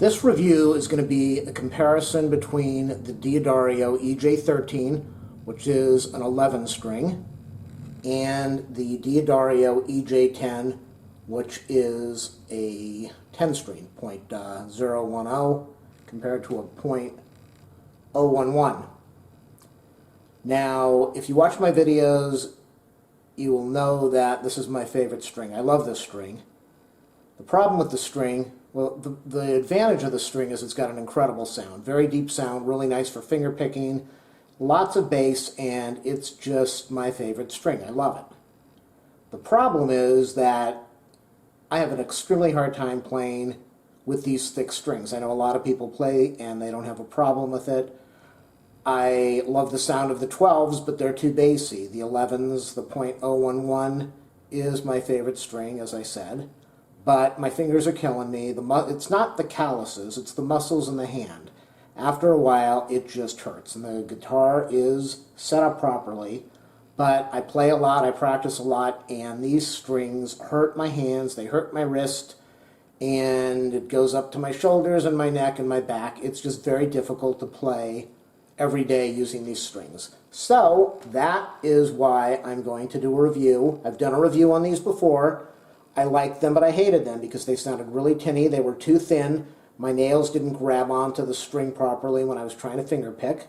This review is going to be a comparison between the D'Addario EJ13, which is an 11 string, and the D'Addario EJ10, which is a 10 string, .010 compared to a .011. Now, if you watch my videos, you will know that this is my favorite string. I love this string. The problem with the string, well, the advantage of the string is it's got an incredible sound. Very deep sound, really nice for finger picking, lots of bass, and it's just my favorite string. I love it. The problem is that I have an extremely hard time playing with these thick strings. I know a lot of people play and they don't have a problem with it. I love the sound of the 12s, but they're too bassy. The 11s, the .011 is my favorite string, as I said. But my fingers are killing me. It's not the calluses, it's the muscles in the hand. After a while, it just hurts. And the guitar is set up properly, but I play a lot, I practice a lot, and these strings hurt my hands, they hurt my wrist, and it goes up to my shoulders and my neck and my back. It's just very difficult to play every day using these strings. So that is why I'm going to do a review. I've done a review on these before. I liked them, but I hated them because they sounded really tinny. They were too thin. My nails didn't grab onto the string properly when I was trying to finger pick.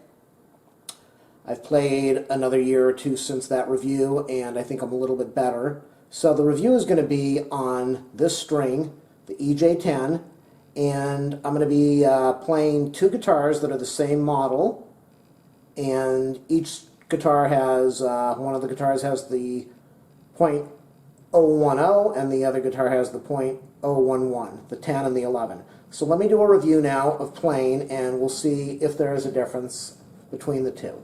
I've played another year or two since that review, and I think I'm a little bit better. So the review is going to be on this string, the EJ10, and I'm going to be playing two guitars that are the same model, and each guitar has, one of the guitars has the .010, and the other guitar has the .011, the 10 and the 11. So let me do a review now of playing, and we'll see if there is a difference between the two.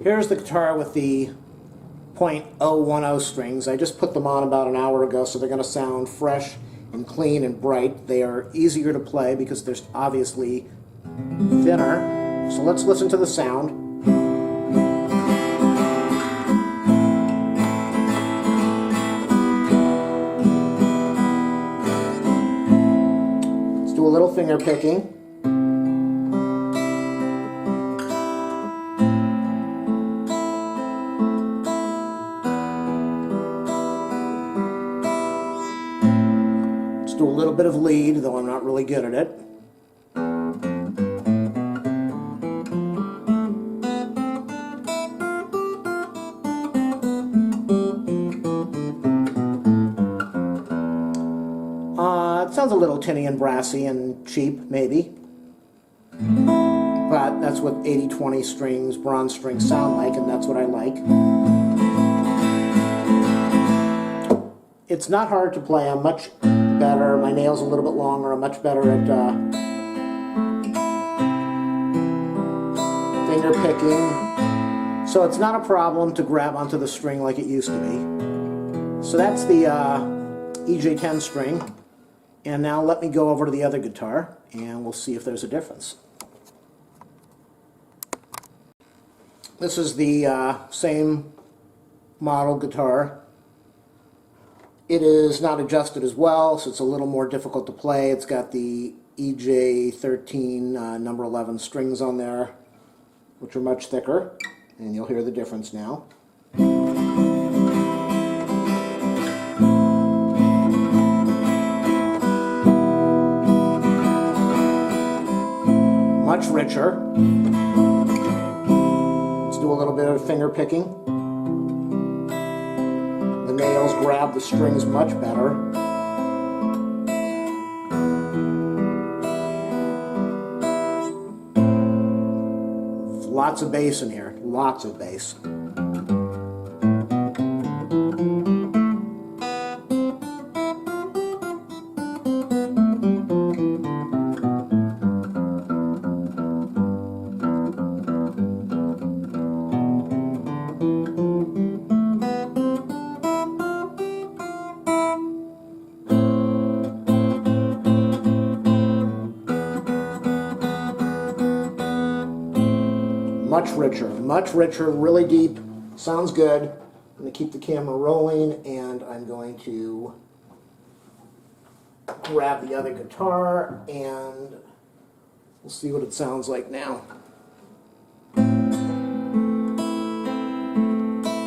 Here's the guitar with the .010 strings. I just put them on about an hour ago, so they're going to sound fresh and clean and bright. They are easier to play because they're obviously thinner. So let's listen to the sound. Do a little finger picking. Let's do a little bit of lead, though I'm not really good at it. It sounds a little tinny and brassy and cheap, maybe. But that's what 80-20 strings, bronze strings sound like, and that's what I like. It's not hard to play. I'm much better. My nails a little bit longer. I'm much better at finger picking. So it's not a problem to grab onto the string like it used to be. So that's the EJ10 string. And now let me go over to the other guitar, and we'll see if there's a difference. This is the same model guitar. It is not adjusted as well, so it's a little more difficult to play. It's got the EJ13 number 11 strings on there, which are much thicker, and you'll hear the difference now. Much richer. Let's do a little bit of finger picking. The nails grab the strings much better. Lots of bass in here, lots of bass. Much richer, really deep, sounds good. I'm going to keep the camera rolling, and I'm going to grab the other guitar and we'll see what it sounds like now.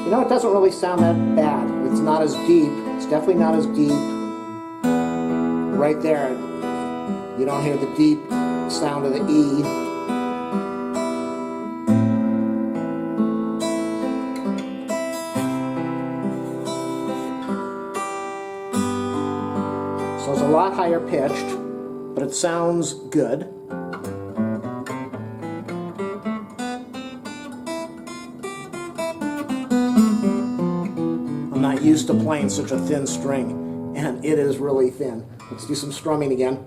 You know, it doesn't really sound that bad. It's not as deep. It's definitely not as deep. Right there, you don't hear the deep sound of the E. So it's a lot higher pitched, but it sounds good. I'm not used to playing such a thin string, and it is really thin. Let's do some strumming again.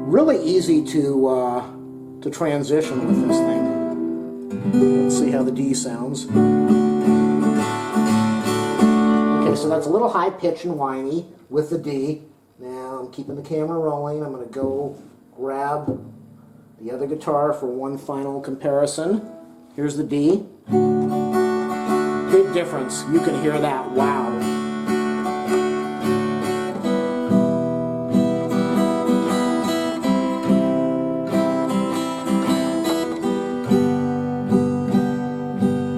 Really easy to transition with this thing. Let's see how the D sounds. Okay, so that's a little high pitch and whiny with the D. Now I'm keeping the camera rolling. I'm going to go grab the other guitar for one final comparison. Here's the D. Big difference. You can hear that. Wow.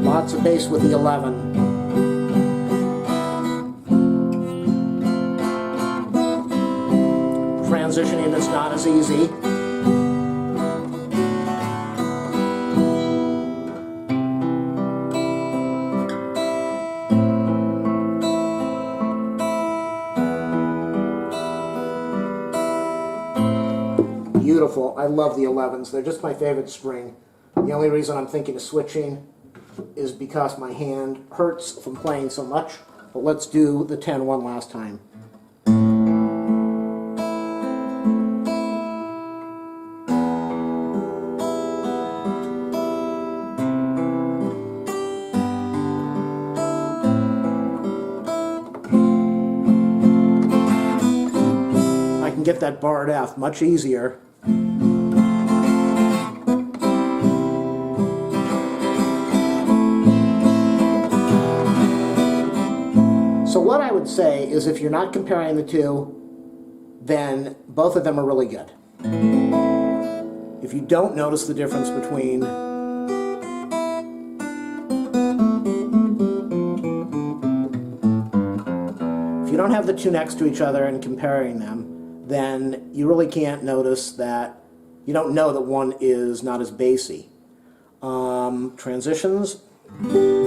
Lots of bass with the 11. Transitioning is not as easy. Beautiful. I love the 11s. They're just my favorite string. The only reason I'm thinking of switching is because my hand hurts from playing so much. But let's do the 10 one last time. I can get that barred F much easier. So what I would say is if you're not comparing the two, then both of them are really good. If you don't notice the difference between if you don't have the two next to each other and comparing them, then you really can't notice that, you don't know that one is not as bassy. Transitions,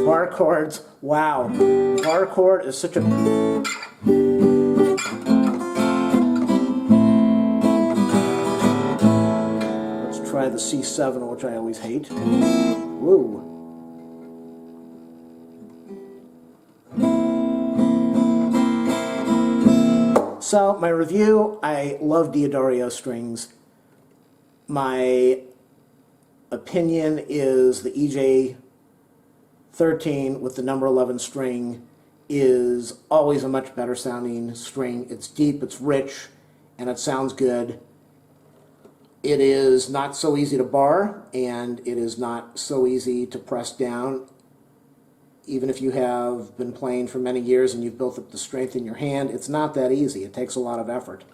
bar chords, wow. Bar chord is such a... Let's try the C7, which I always hate. Woo. So, my review, I love D'Addario strings. My opinion is the EJ13 with the number 11 string is always a much better sounding string. It's deep, it's rich, and it sounds good. It is not so easy to bar, and it is not so easy to press down. Even if you have been playing for many years and you've built up the strength in your hand, it's not that easy. It takes a lot of effort.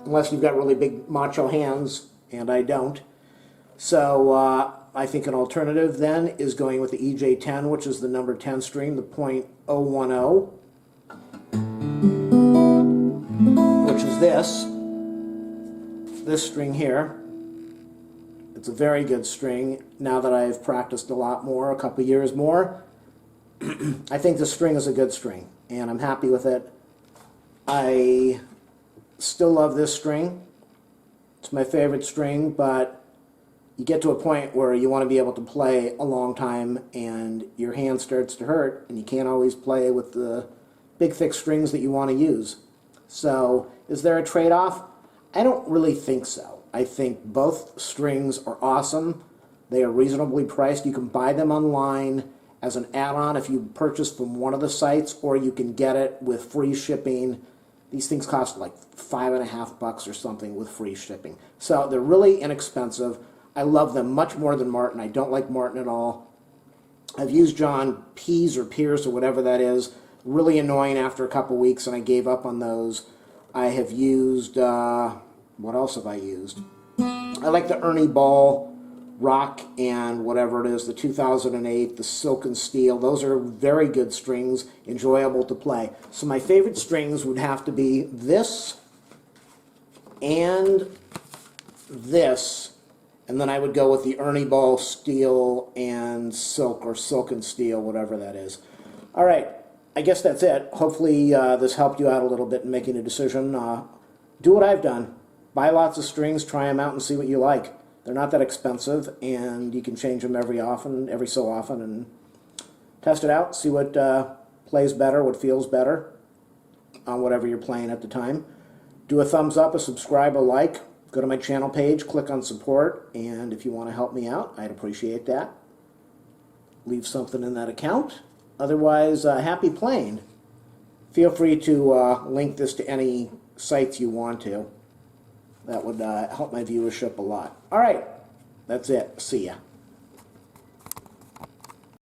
Unless you've got really big macho hands, and I don't. So I think an alternative then is going with the EJ10, which is the number 10 string, the .010, which is this string here. It's a very good string. Now that I've practiced a lot more, a couple years more, I think this string is a good string, and I'm happy with it. I still love this string. It's my favorite string, but you get to a point where you want to be able to play a long time and your hand starts to hurt and you can't always play with the big thick strings that you want to use. So is there a trade-off? I don't really think so. I think both strings are awesome. They are reasonably priced. You can buy them online as an add-on if you purchase from one of the sites, or you can get it with free shipping. These things cost like $5.50 or something with free shipping. So they're really inexpensive. I love them much more than Martin. I don't like Martin at all. I've used John Pease or Pierce or whatever that is. Really annoying after a couple weeks, and I gave up on those. I have used, what else have I used? I like the Ernie Ball Rock and whatever it is, the 2008, the Silk and Steel. Those are very good strings, enjoyable to play. So my favorite strings would have to be this and this. And then I would go with the Ernie Ball Steel and Silk, or Silk and Steel, whatever that is. All right, I guess that's it. Hopefully this helped you out a little bit in making a decision. Do what I've done. Buy lots of strings, try them out, and see what you like. They're not that expensive, and you can change them every so often, and test it out, see what plays better, what feels better on whatever you're playing at the time. Do a thumbs up, a subscribe, a like. Go to my channel page, click on support, and if you want to help me out, I'd appreciate that. Leave something in that account. Otherwise, happy playing. Feel free to link this to any sites you want to. That would help my viewership a lot. All right, that's it. See ya.